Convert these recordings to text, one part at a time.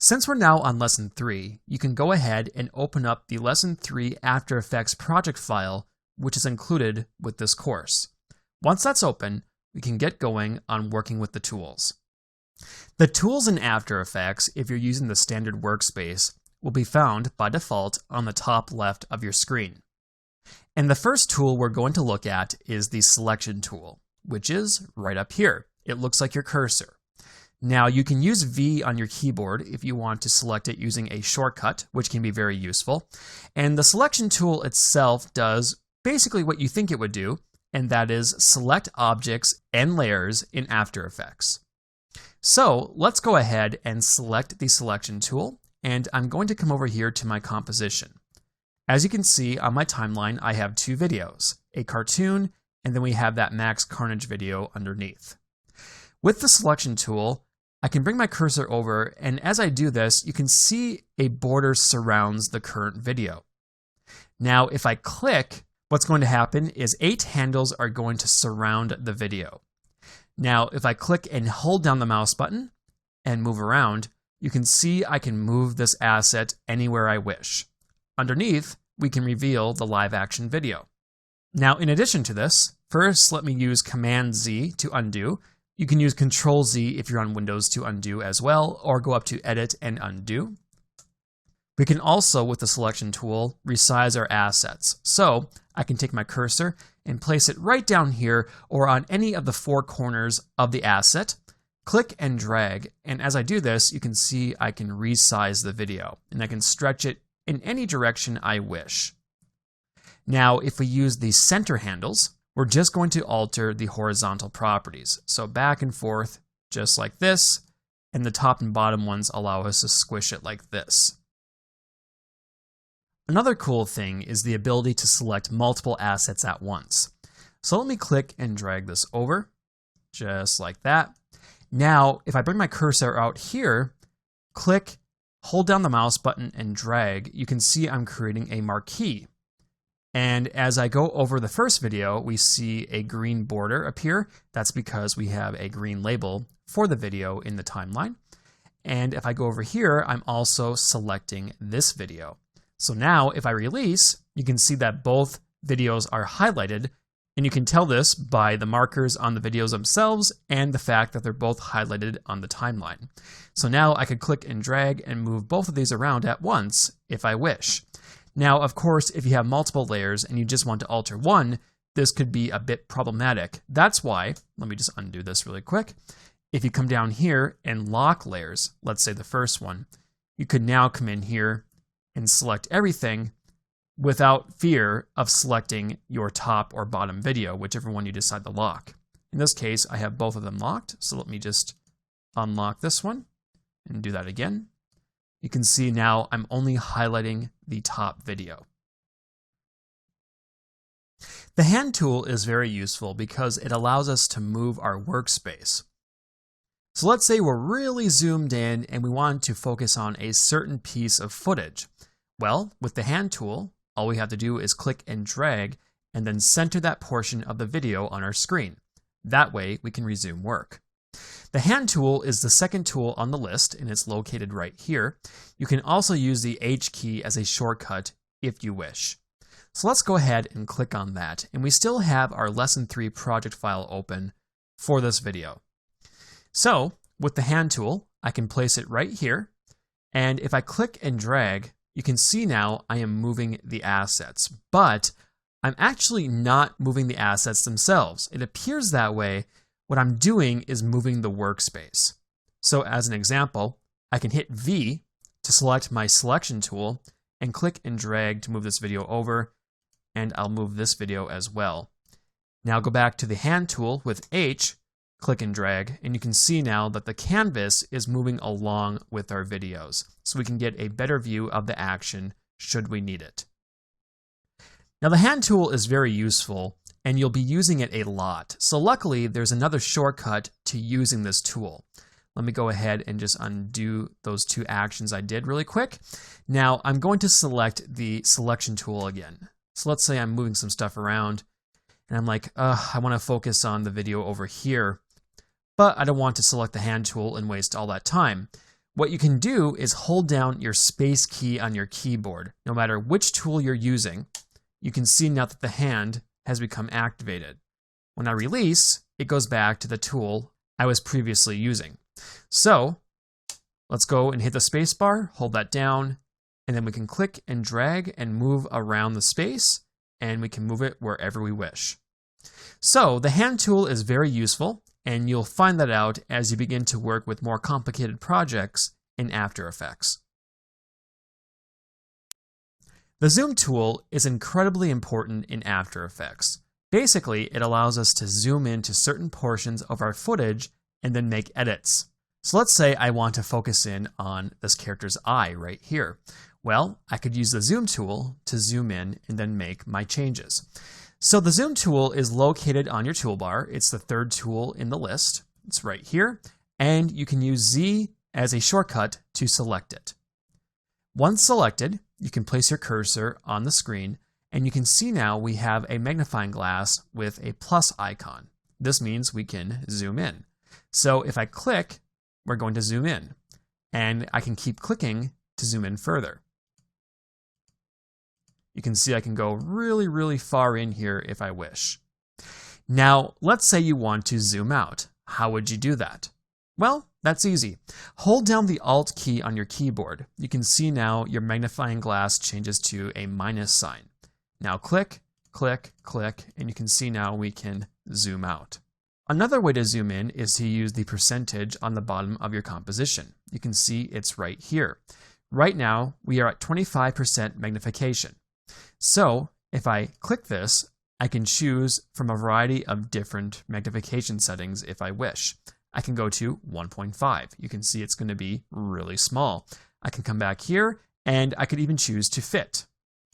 Since we're now on Lesson 3, you can go ahead and open up the Lesson 3 After Effects project file, which is included with this course. Once that's open, we can get going on working with the tools. The tools in After Effects, if you're using the standard workspace, will be found by default on the top left of your screen. And the first tool we're going to look at is the Selection tool, which is right up here. It looks like your cursor. Now, you can use V on your keyboard if you want to select it using a shortcut, which can be very useful. And the Selection tool itself does basically what you think it would do, and that is select objects and layers in After Effects. So let's go ahead and select the Selection tool, and I'm going to come over here to my composition. As you can see on my timeline, I have two videos, a cartoon, and then we have that Max Carnage video underneath. With the Selection tool, I can bring my cursor over, and as I do this, you can see a border surrounds the current video. Now, if I click, what's going to happen is 8 handles are going to surround the video. Now, if I click and hold down the mouse button and move around, you can see I can move this asset anywhere I wish. Underneath, we can reveal the live action video. Now, in addition to this, first let me use Command Z to undo. You can use Control Z if you're on Windows to undo as well, or go up to Edit and Undo. We can also, with the Selection tool, resize our assets. So I can take my cursor and place it right down here or on any of the 4 corners of the asset, click and drag, and as I do this, you can see I can resize the video, and I can stretch it in any direction I wish. Now, if we use the center handles, we're just going to alter the horizontal properties. So back and forth, just like this, and the top and bottom ones allow us to squish it like this. Another cool thing is the ability to select multiple assets at once. So let me click and drag this over, just like that. Now, if I bring my cursor out here, click, hold down the mouse button and drag, you can see I'm creating a marquee. And as I go over the first video, we see a green border appear. That's because we have a green label for the video in the timeline. And if I go over here, I'm also selecting this video. So now if I release, you can see that both videos are highlighted, and you can tell this by the markers on the videos themselves and the fact that they're both highlighted on the timeline. So now I could click and drag and move both of these around at once if I wish. Now, of course, if you have multiple layers and you just want to alter one, this could be a bit problematic. That's why, let me just undo this really quick. If you come down here and lock layers, let's say the first one, you could now come in here and select everything without fear of selecting your top or bottom video, whichever one you decide to lock. In this case, I have both of them locked, so let me just unlock this one and do that again. You can see now I'm only highlighting the top video. The hand tool is very useful because it allows us to move our workspace. So let's say we're really zoomed in and we want to focus on a certain piece of footage. Well, with the hand tool, all we have to do is click and drag and then center that portion of the video on our screen. That way we can resume work. The hand tool is the second tool on the list, and it's located right here. You can also use the H key as a shortcut if you wish. So let's go ahead and click on that, and we still have our Lesson 3 project file open for this video. So with the hand tool, I can place it right here, and if I click and drag, you can see now I am moving the assets, but I'm actually not moving the assets themselves. It appears that way. What I'm doing is moving the workspace. So as an example, I can hit V to select my Selection tool and click and drag to move this video over, and I'll move this video as well. Now go back to the hand tool with H, click and drag, and you can see now that the canvas is moving along with our videos, so we can get a better view of the action should we need it. Now the hand tool is very useful, and you'll be using it a lot. So luckily, there's another shortcut to using this tool. Let me go ahead and just undo those 2 actions I did really quick. Now I'm going to select the Selection tool again. So let's say I'm moving some stuff around and I'm like, I want to focus on the video over here, but I don't want to select the hand tool and waste all that time. What you can do is hold down your space key on your keyboard. No matter which tool you're using, you can see now that the hand has become activated. When I release, it goes back to the tool I was previously using. So let's go and hit the space bar, hold that down, and then we can click and drag and move around the space, and we can move it wherever we wish. So the hand tool is very useful, and you'll find that out as you begin to work with more complicated projects in After Effects. The zoom tool is incredibly important in After Effects. Basically, it allows us to zoom into certain portions of our footage and then make edits. So let's say I want to focus in on this character's eye right here. Well, I could use the zoom tool to zoom in and then make my changes. So the zoom tool is located on your toolbar. It's the third tool in the list. It's right here, and you can use Z as a shortcut to select it. Once selected, you can place your cursor on the screen, and you can see now we have a magnifying glass with a plus icon. This means we can zoom in. So if I click, we're going to zoom in, and I can keep clicking to zoom in further. You can see I can go really far in here if I wish. Now, let's say you want to zoom out. How would you do that? Well, that's easy. Hold down the Alt key on your keyboard. You can see now your magnifying glass changes to a minus sign. Now click, click, click, and you can see now we can zoom out. Another way to zoom in is to use the percentage on the bottom of your composition. You can see it's right here. Right now, we are at 25% magnification. So if I click this, I can choose from a variety of different magnification settings if I wish. I can go to 1.5. You can see it's going to be really small. I can come back here, and I could even choose to fit.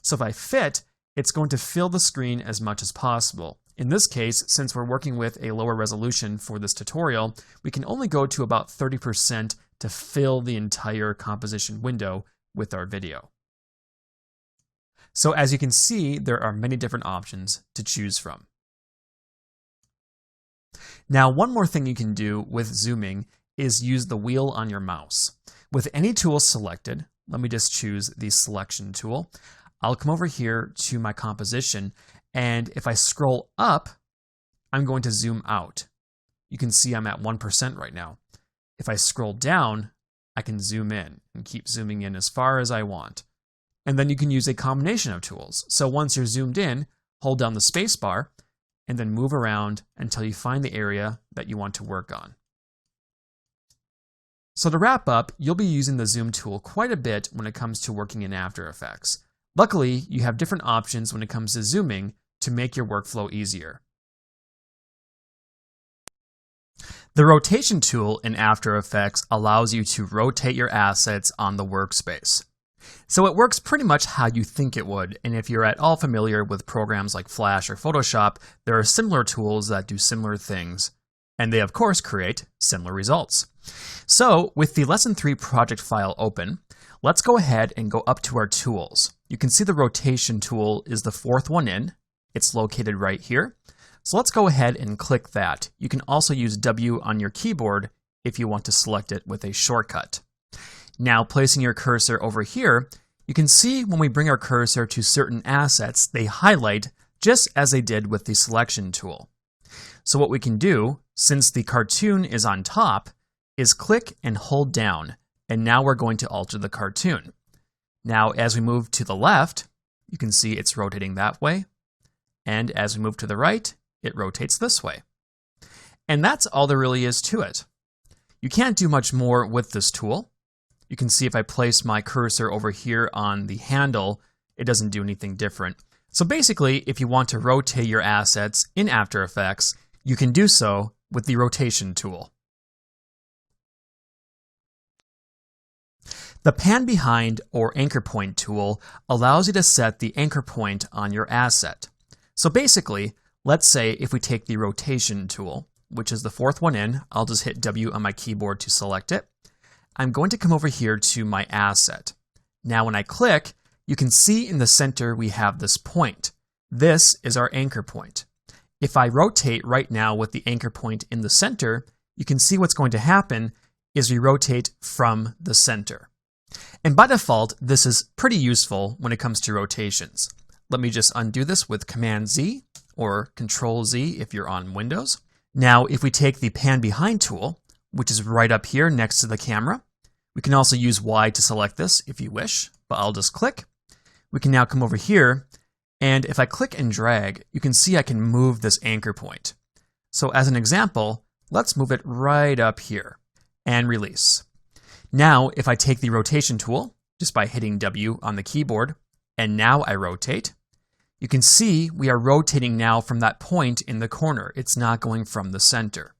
So if I fit, it's going to fill the screen as much as possible. In this case, since we're working with a lower resolution for this tutorial, we can only go to about 30% to fill the entire composition window with our video. So as you can see, there are many different options to choose from. Now, one more thing you can do with zooming is use the wheel on your mouse. With any tool selected, let me just choose the selection tool. I'll come over here to my composition, and if I scroll up, I'm going to zoom out. You can see I'm at 1% right now. If I scroll down, I can zoom in and keep zooming in as far as I want. And then you can use a combination of tools. So once you're zoomed in, hold down the space bar and then move around until you find the area that you want to work on. So to wrap up, you'll be using the zoom tool quite a bit when it comes to working in After Effects. Luckily, you have different options when it comes to zooming to make your workflow easier. The rotation tool in After Effects allows you to rotate your assets on the workspace. So it works pretty much how you think it would, and if you're at all familiar with programs like Flash or Photoshop, there are similar tools that do similar things, and they of course create similar results. So with the Lesson 3 project file open, let's go ahead and go up to our tools. You can see the rotation tool is the fourth one in. It's located right here. So let's go ahead and click that. You can also use W on your keyboard if you want to select it with a shortcut. Now, placing your cursor over here, you can see when we bring our cursor to certain assets, they highlight just as they did with the selection tool. So what we can do, since the cartoon is on top, is click and hold down, and now we're going to alter the cartoon. Now, as we move to the left, you can see it's rotating that way, and as we move to the right, it rotates this way. And that's all there really is to it. You can't do much more with this tool. You can see if I place my cursor over here on the handle, it doesn't do anything different. So basically, if you want to rotate your assets in After Effects, you can do so with the rotation tool. The pan behind or anchor point tool allows you to set the anchor point on your asset. So basically, let's say if we take the rotation tool, which is the fourth one in, I'll just hit W on my keyboard to select it. I'm going to come over here to my asset. Now when I click, you can see in the center we have this point. This is our anchor point. If I rotate right now with the anchor point in the center, you can see what's going to happen is we rotate from the center. And by default, this is pretty useful when it comes to rotations. Let me just undo this with Command Z or Control Z if you're on Windows. Now, if we take the Pan Behind tool, which is right up here next to the camera, we can also use Y to select this if you wish, but I'll just click. We can now come over here, and if I click and drag, you can see I can move this anchor point. So as an example, let's move it right up here and release. Now, if I take the rotation tool, just by hitting W on the keyboard, and now I rotate, you can see we are rotating now from that point in the corner. It's not going from the center.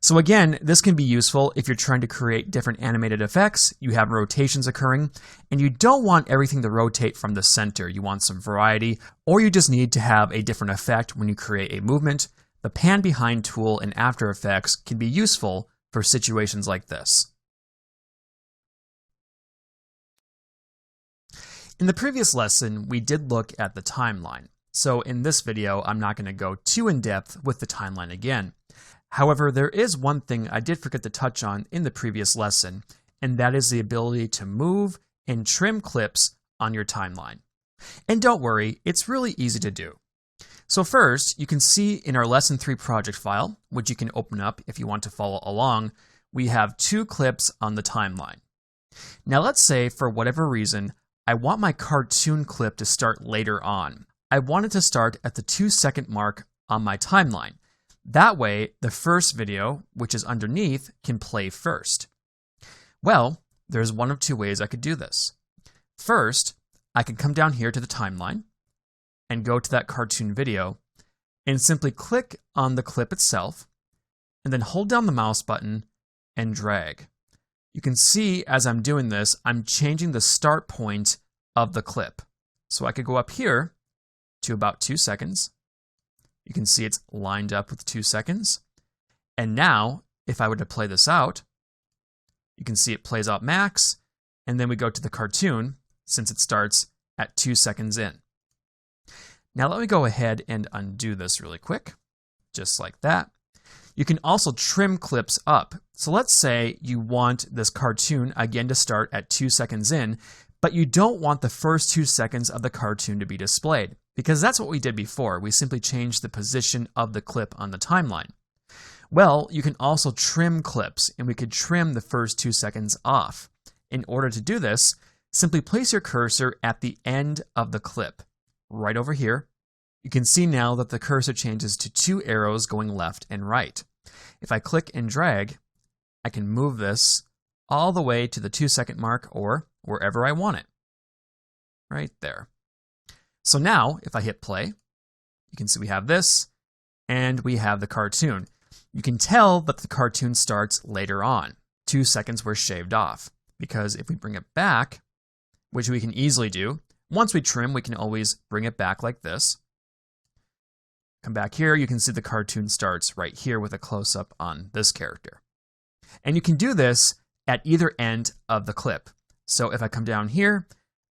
So again, this can be useful if you're trying to create different animated effects, you have rotations occurring, and you don't want everything to rotate from the center. You want some variety, or you just need to have a different effect when you create a movement. The Pan Behind tool in After Effects can be useful for situations like this. In the previous lesson, we did look at the timeline. So in this video, I'm not going to go too in-depth with the timeline again. However, there is one thing I did forget to touch on in the previous lesson, and that is the ability to move and trim clips on your timeline. And don't worry, it's really easy to do. So first, you can see in our Lesson 3 project file, which you can open up if you want to follow along, we have 2 clips on the timeline. Now let's say, for whatever reason, I want my cartoon clip to start later on. I want it to start at the 2-second mark on my timeline. That way, the first video, which is underneath, can play first. Well, there's one of 2 ways I could do this. First, I could come down here to the timeline and go to that cartoon video and simply click on the clip itself and then hold down the mouse button and drag. You can see as I'm doing this, I'm changing the start point of the clip. So I could go up here to about 2 seconds. You can see it's lined up with 2 seconds. And now, if I were to play this out, you can see it plays out max, and then we go to the cartoon, since it starts at 2 seconds in. Now let me go ahead and undo this really quick, just like that. You can also trim clips up. So let's say you want this cartoon again to start at 2 seconds in, but you don't want the first 2 seconds of the cartoon to be displayed, because that's what we did before. We simply changed the position of the clip on the timeline. Well, you can also trim clips, and we could trim the first 2 seconds off. In order to do this, simply place your cursor at the end of the clip, right over here. You can see now that the cursor changes to 2 arrows going left and right. If I click and drag, I can move this all the way to the 2-second mark or wherever I want it. Right there. So now, if I hit play, you can see we have this, and we have the cartoon. You can tell that the cartoon starts later on. 2 seconds were shaved off, because if we bring it back, which we can easily do, once we trim, we can always bring it back like this. Come back here, you can see the cartoon starts right here with a close-up on this character. And you can do this at either end of the clip. So if I come down here,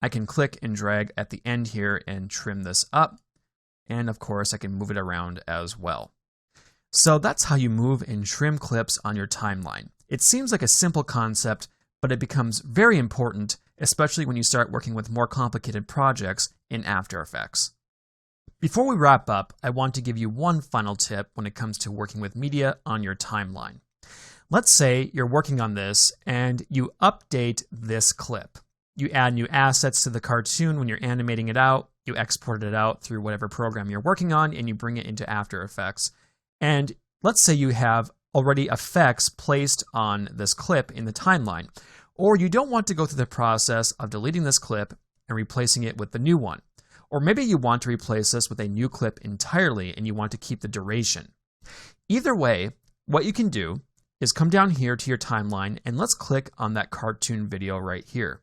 I can click and drag at the end here and trim this up. And of course, I can move it around as well. So that's how you move and trim clips on your timeline. It seems like a simple concept, but it becomes very important, especially when you start working with more complicated projects in After Effects. Before we wrap up, I want to give you one final tip when it comes to working with media on your timeline. Let's say you're working on this and you update this clip. You add new assets to the cartoon when you're animating it out, you export it out through whatever program you're working on, and you bring it into After Effects. And let's say you have already effects placed on this clip in the timeline, or you don't want to go through the process of deleting this clip and replacing it with the new one. Or maybe you want to replace this with a new clip entirely and you want to keep the duration. Either way, what you can do is come down here to your timeline and let's click on that cartoon video right here.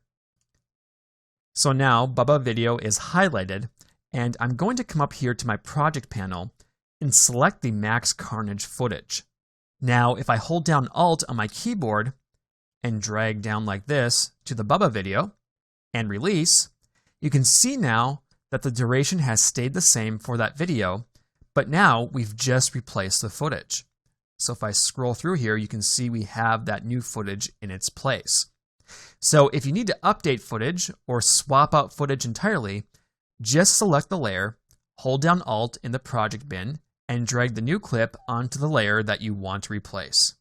So now Bubba Video is highlighted, and I'm going to come up here to my project panel and select the Max Carnage footage. Now, if I hold down Alt on my keyboard and drag down like this to the Bubba Video and release, you can see now that the duration has stayed the same for that video, but now we've just replaced the footage. So if I scroll through here, you can see we have that new footage in its place. So if you need to update footage or swap out footage entirely, just select the layer, hold down Alt in the project bin, and drag the new clip onto the layer that you want to replace.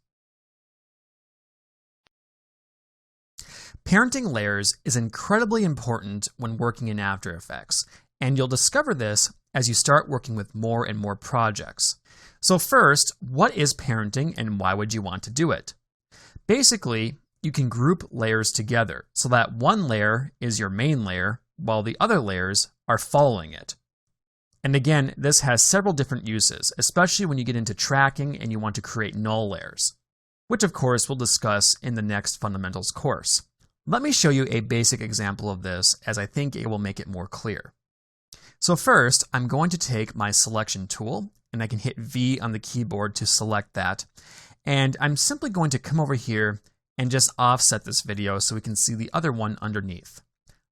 Parenting layers is incredibly important when working in After Effects, and you'll discover this as you start working with more and more projects. So first, what is parenting and why would you want to do it? Basically, you can group layers together so that one layer is your main layer while the other layers are following it. And again, this has several different uses, especially when you get into tracking and you want to create null layers, which of course we'll discuss in the next fundamentals course. Let me show you a basic example of this, as I think it will make it more clear. So first, I'm going to take my selection tool, and I can hit V on the keyboard to select that. And I'm simply going to come over here and just offset this video so we can see the other one underneath.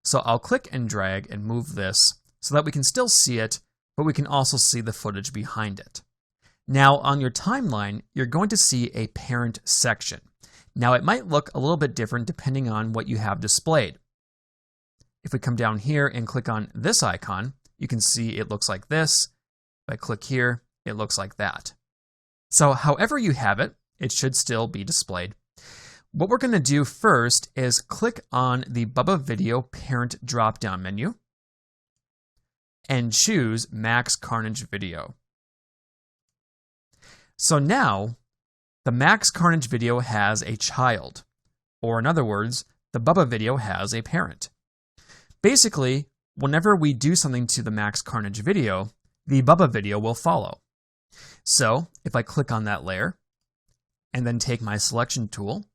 So I'll click and drag and move this so that we can still see it, but we can also see the footage behind it. Now on your timeline, you're going to see a parent section. Now it might look a little bit different depending on what you have displayed. If we come down here and click on this icon, you can see it looks like this. If I click here, it looks like that. So however you have it, it should still be displayed. What we're going to do first is click on the Bubba Video Parent drop-down menu and choose Max Carnage Video. So now, the Max Carnage video has a child, or in other words, the Bubba video has a parent. Basically, whenever we do something to the Max Carnage video, the Bubba video will follow. So if I click on that layer, and then take my selection tool,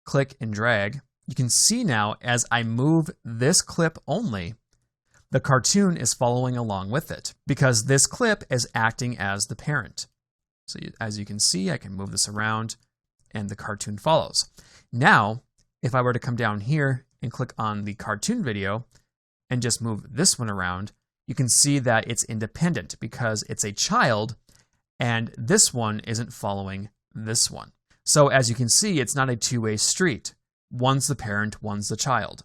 click and drag, you can see now as I move this clip only, the cartoon is following along with it, because this clip is acting as the parent. So as you can see, I can move this around and the cartoon follows. Now, if I were to come down here and click on the cartoon video and just move this one around, you can see that it's independent because it's a child and this one isn't following this one. So as you can see, it's not a two-way street. One's the parent, one's the child.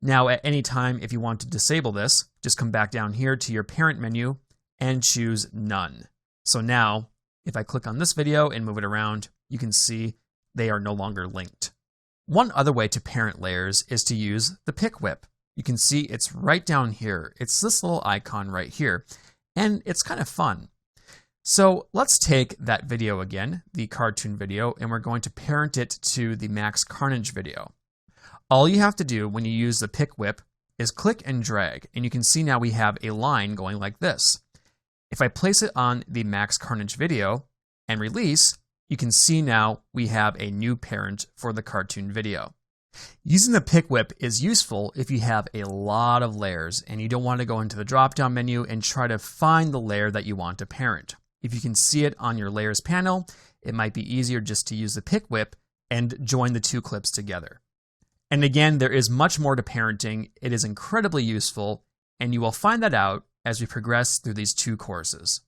Now at any time, if you want to disable this, just come back down here to your parent menu and choose none. So now, if I click on this video and move it around, you can see they are no longer linked. One other way to parent layers is to use the pick whip. You can see it's right down here. It's this little icon right here, and it's kind of fun. So let's take that video again, the cartoon video, and we're going to parent it to the Max Carnage video. All you have to do when you use the pick whip is click and drag, and you can see now we have a line going like this. If I place it on the Max Carnage video and release, you can see now we have a new parent for the cartoon video. Using the pick whip is useful if you have a lot of layers and you don't want to go into the drop-down menu and try to find the layer that you want to parent. If you can see it on your layers panel, it might be easier just to use the pick whip and join the two clips together. And again, there is much more to parenting. It is incredibly useful, and you will find that out as we progress through these two courses.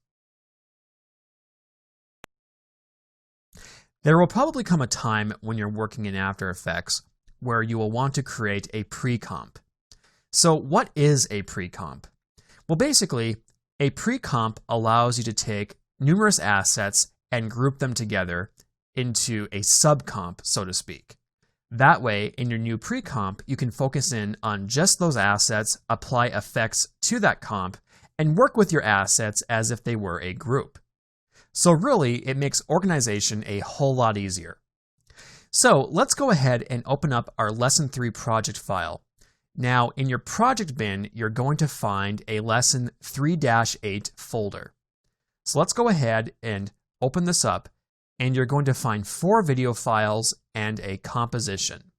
There will probably come a time when you're working in After Effects where you will want to create a precomp. So what is a precomp? Well, basically, a precomp allows you to take numerous assets and group them together into a subcomp, so to speak. That way, in your new precomp, you can focus in on just those assets, apply effects to that comp, and work with your assets as if they were a group. So really, it makes organization a whole lot easier. So let's go ahead and open up our Lesson 3 project file. Now, in your project bin, you're going to find a Lesson 3-8 folder. So let's go ahead and open this up, and you're going to find 4 video files and a composition.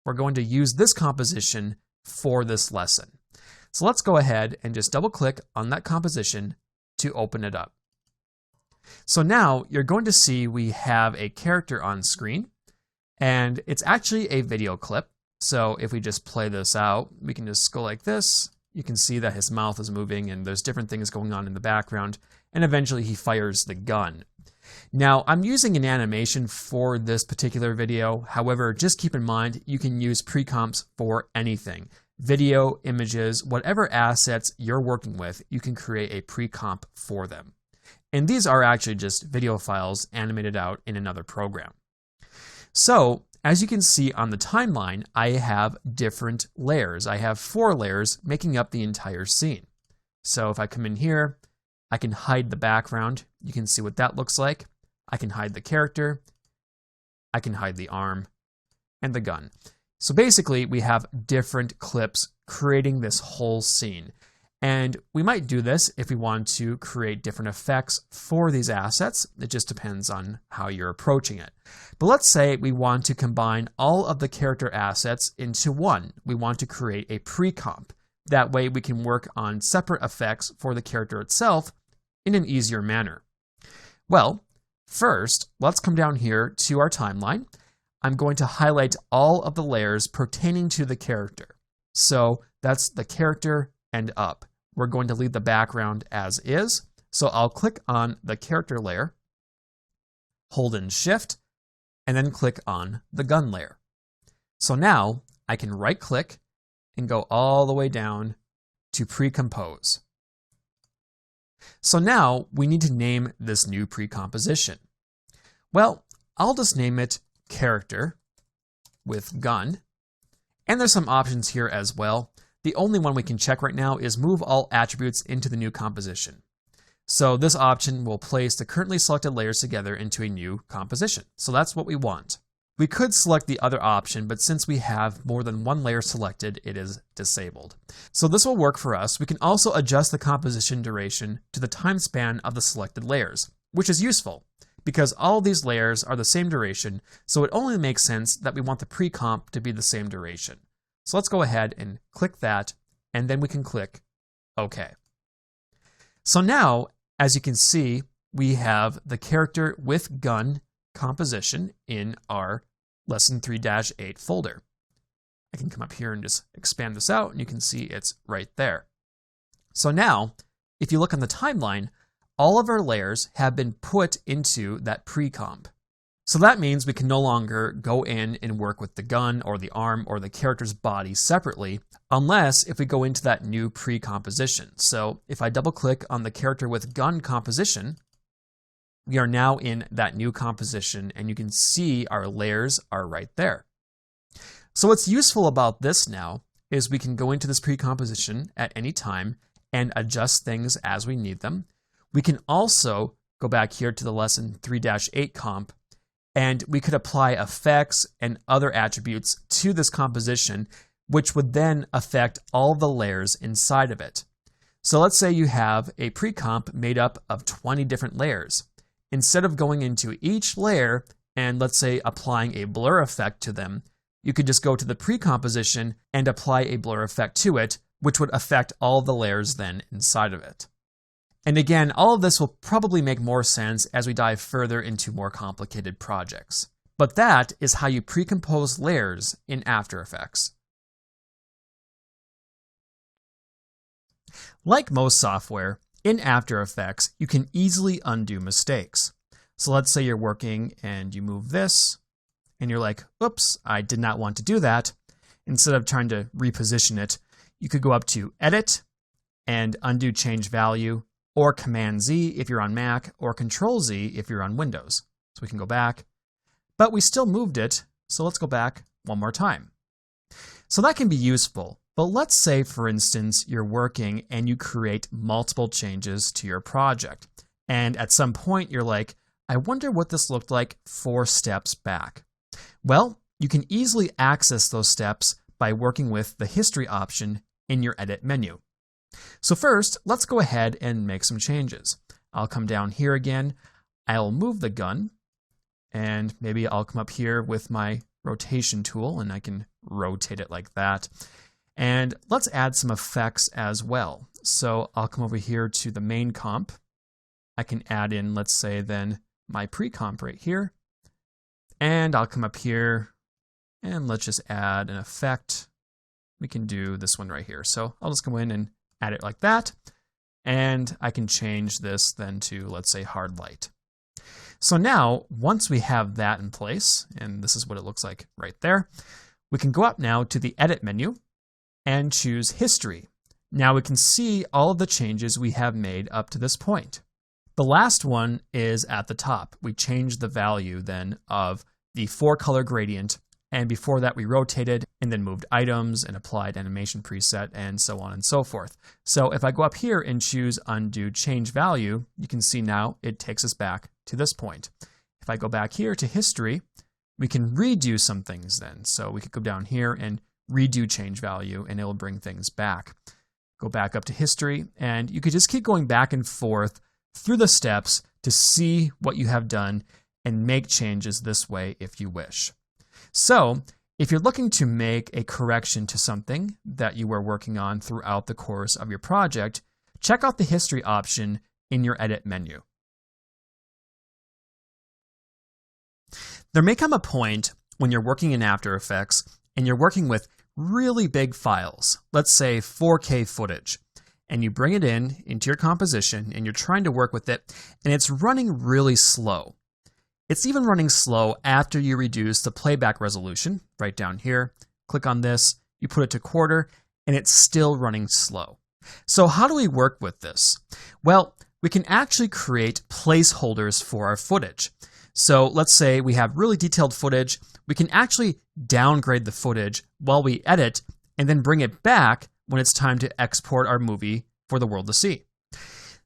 We're going to use this composition for this lesson. So let's go ahead and just double click on that composition to open it up. So now you're going to see we have a character on screen, and it's actually a video clip. So if we just play this out, we can just go like this, you can see that his mouth is moving and there's different things going on in the background, and eventually he fires the gun. Now, I'm using an animation for this particular video. However, just keep in mind, you can use Precomps for anything. Video, images, whatever assets you're working with, you can create a Precomp for them. And these are actually just video files animated out in another program. So, as you can see on the timeline, I have different layers. I have 4 layers making up the entire scene. So if I come in here, I can hide the background. You can see what that looks like. I can hide the character. I can hide the arm and the gun. So basically, we have different clips creating this whole scene. And we might do this if we want to create different effects for these assets. It just depends on how you're approaching it. But let's say we want to combine all of the character assets into one. We want to create a pre-comp. That way we can work on separate effects for the character itself in an easier manner. Well, first, let's come down here to our timeline. I'm going to highlight all of the layers pertaining to the character. So that's the character and up. We're going to leave the background as is. So I'll click on the character layer, hold in Shift, and then click on the gun layer. So now I can right click and go all the way down to Precompose. So now we need to name this new precomposition. Well, I'll just name it Character with Gun. And there's some options here as well. The only one we can check right now is move all attributes into the new composition. So this option will place the currently selected layers together into a new composition. So that's what we want. We could select the other option, but since we have more than one layer selected, it is disabled. So this will work for us. We can also adjust the composition duration to the time span of the selected layers, which is useful because all these layers are the same duration, so it only makes sense that we want the pre-comp to be the same duration. So let's go ahead and click that, and then we can click OK. So now, as you can see, we have the character with gun composition in our Lesson 3-8 folder. I can come up here and just expand this out, and you can see it's right there. So now, if you look on the timeline, all of our layers have been put into that pre-comp. So that means we can no longer go in and work with the gun or the arm or the character's body separately, unless if we go into that new pre-composition. So if I double click on the character with gun composition, we are now in that new composition, and you can see our layers are right there. So what's useful about this now is we can go into this pre-composition at any time and adjust things as we need them. We can also go back here to the Lesson 3-8 comp, and we could apply effects and other attributes to this composition, which would then affect all the layers inside of it. So let's say you have a pre-comp made up of 20 different layers. Instead of going into each layer and let's say applying a blur effect to them, you could just go to the pre-composition and apply a blur effect to it, which would affect all the layers then inside of it. And again, all of this will probably make more sense as we dive further into more complicated projects. But that is how you pre-compose layers in After Effects. Like most software, in After Effects, you can easily undo mistakes. So let's say you're working and you move this, and you're like, oops, I did not want to do that. Instead of trying to reposition it, you could go up to Edit and Undo Change Value, or Command-Z if you're on Mac, or Control-Z if you're on Windows. So we can go back, but we still moved it, so let's go back one more time. So that can be useful, but let's say, for instance, you're working and you create multiple changes to your project, and at some point you're like, I wonder what this looked like 4 steps back. Well, you can easily access those steps by working with the History option in your Edit menu. So first, let's go ahead and make some changes. I'll come down here again, I'll move the gun, and maybe I'll come up here with my rotation tool and I can rotate it like that. And let's add some effects as well. So I'll come over here to the main comp. I can add in, let's say then, my pre-comp right here. And I'll come up here and let's just add an effect we can do this one right here. So I'll just go in and add it like that. And I can change this then to, let's say, hard light. So now, once we have that in place, and this is what it looks like right there, we can go up now to the Edit menu and choose History. Now we can see all of the changes we have made up to this point. The last one is at the top. We changed the value then of the 4-color gradient, and before that we rotated and then moved items and applied animation preset and so on and so forth. So if I go up here and choose Undo Change Value, you can see now it takes us back to this point. If I go back here to History, we can redo some things then. So we could go down here and redo Change Value and it will bring things back. Go back up to History, and you could just keep going back and forth through the steps to see what you have done and make changes this way if you wish. So if you're looking to make a correction to something that you were working on throughout the course of your project, check out the History option in your Edit menu. There may come a point when you're working in After Effects and you're working with really big files, let's say 4K footage, and you bring it into your composition and you're trying to work with it and it's running really slow. It's even running slow after you reduce the playback resolution right down here. Click on this, you put it to 1/4, and it's still running slow. So how do we work with this? Well, we can actually create placeholders for our footage. So let's say we have really detailed footage. We can actually downgrade the footage while we edit and then bring it back when it's time to export our movie for the world to see.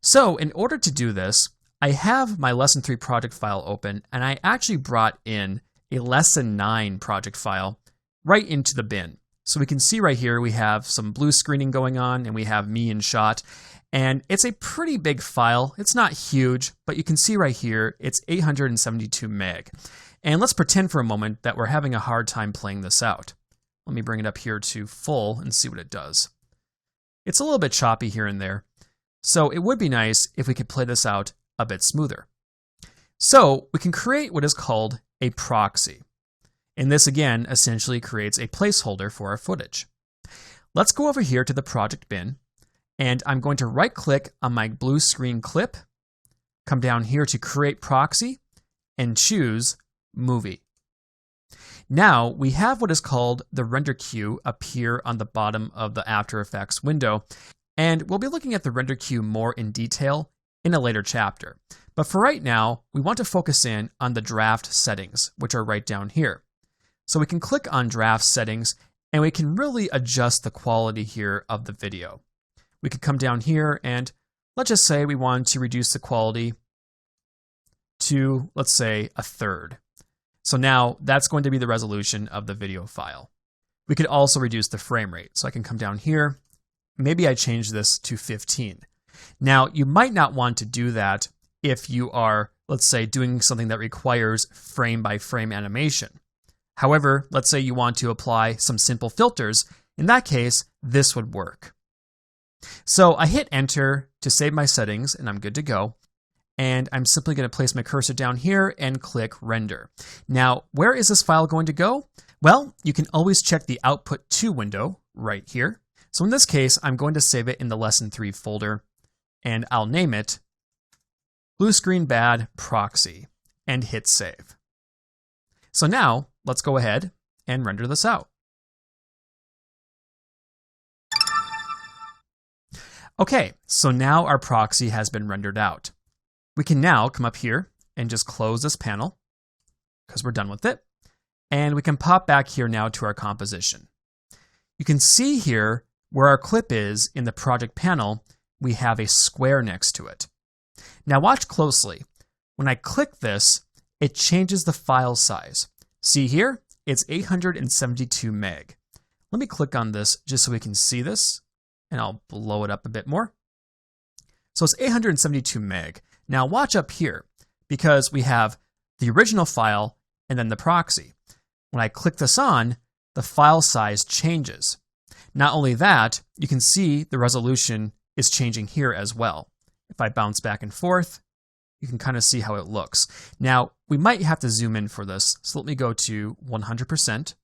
So in order to do this, I have my Lesson 3 project file open, and I actually brought in a Lesson 9 project file right into the bin. So we can see right here we have some blue screening going on, and we have me in shot. And it's a pretty big file. It's not huge, but you can see right here it's 872 meg. And let's pretend for a moment that we're having a hard time playing this out. Let me bring it up here to full and see what it does. It's a little bit choppy here and there. So it would be nice if we could play this out a bit smoother. So we can create what is called a proxy. And this again essentially creates a placeholder for our footage. Let's go over here to the project bin, and I'm going to right click on my blue screen clip, come down here to create proxy, and choose movie. Now we have what is called the render queue appear on the bottom of the After Effects window, and we'll be looking at the render queue more in detail in a later chapter. But for right now, we want to focus in on the draft settings, which are right down here. So we can click on draft settings and we can really adjust the quality here of the video. We could come down here and let's just say we want to reduce the quality to, let's say, 1/3. So now that's going to be the resolution of the video file. We could also reduce the frame rate. So I can come down here. Maybe I change this to 15. Now, you might not want to do that if you are, let's say, doing something that requires frame-by-frame animation. However, let's say you want to apply some simple filters. In that case, this would work. So I hit Enter to save my settings, and I'm good to go. And I'm simply going to place my cursor down here and click Render. Now, where is this file going to go? Well, you can always check the Output To window right here. So in this case, I'm going to save it in the Lesson 3 folder, and I'll name it Blue Screen Bad Proxy and hit Save. So now let's go ahead and render this out. Okay, so now our proxy has been rendered out. We can now come up here and just close this panel because we're done with it. And we can pop back here now to our composition. You can see here where our clip is in the project panel, we have a square next to it. Now watch closely. When I click this, it changes the file size. See here, it's 872 meg. Let me click on this just so we can see this, and I'll blow it up a bit more. So it's 872 meg. Now watch up here, because we have the original file and then the proxy. When I click this on, the file size changes. Not only that, you can see the resolution is changing here as well. If I bounce back and forth, you can kind of see how it looks. Now, we might have to zoom in for this, so let me go to 100%.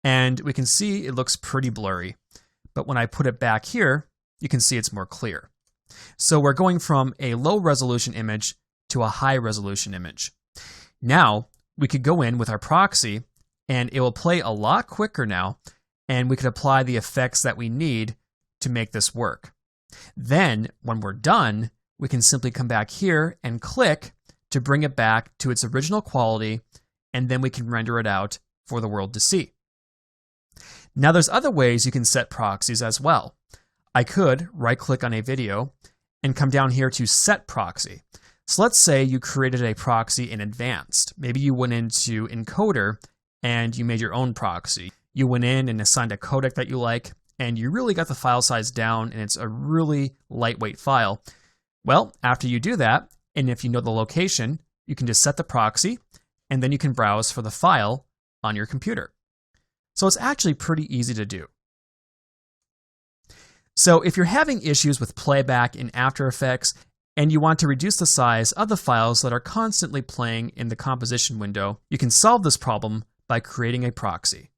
and we can see it looks pretty blurry. But when I put it back here, you can see it's more clear. So we're going from a low resolution image to a high resolution image. Now we could go in with our proxy and it will play a lot quicker now, and we could apply the effects that we need to make this work. Then when we're done, we can simply come back here and click to bring it back to its original quality, and then we can render it out for the world to see. Now there's other ways you can set proxies as well. I could right-click on a video and come down here to Set Proxy. So let's say you created a proxy in Advanced. Maybe you went into Encoder and you made your own proxy. You went in and assigned a codec that you like, and you really got the file size down and it's a really lightweight file. Well, after you do that, and if you know the location, you can just set the proxy and then you can browse for the file on your computer. So it's actually pretty easy to do. So if you're having issues with playback in After Effects and you want to reduce the size of the files that are constantly playing in the composition window, you can solve this problem by creating a proxy.